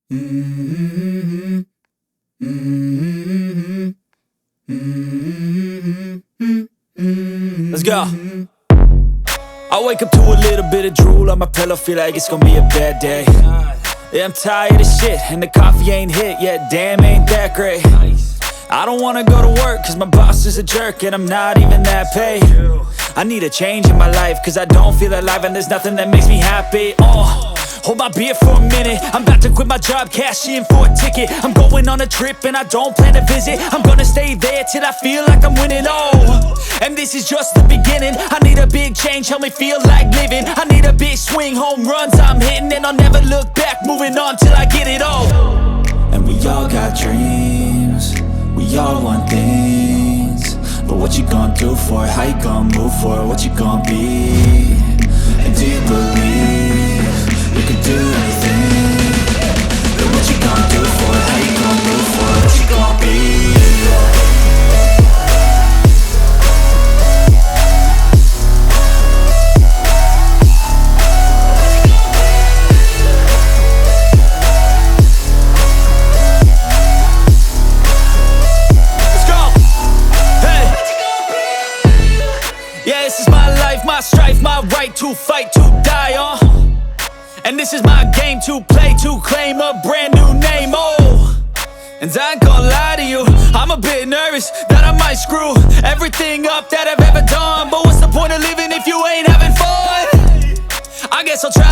Mm-hmm. Mm-hmm. Mm-hmm. Let's go. I wake up to a little bit of drool on my pillow, feel like it's gonna be a bad day. Yeah, I'm tired of shit, and the coffee ain't hit yet, damn, ain't that great. I don't wanna go to work, cause my boss is a jerk, and I'm not even that paid. I need a change in my life, cause I don't feel alive, and there's nothing that makes me happy. Hold my beer for a minute, I'm about to quit my job, cash in for a ticket. I'm going on a trip and I don't plan to visit. I'm gonna stay there till I feel like I'm winning, and this is just the beginning. I need a big change, help me feel like living. I need a big swing, home runs I'm hitting, and I'll never look back, moving on till I get it all. And we all got dreams, we all want things, but what you gonna do for it? How you gonna move for it? What you gonna be? And do you believe you can do anything? But what you gonna do for it? How you gonna move for it? What you gonna be? Yeah, this is my life, my strife, my right to fight, to die on. And this is my game to play, to claim a brand new name, And I ain't gonna lie to you, I'm a bit nervous that I might screw everything up that I've ever done. But what's the point of living if you ain't having fun? I guess I'll try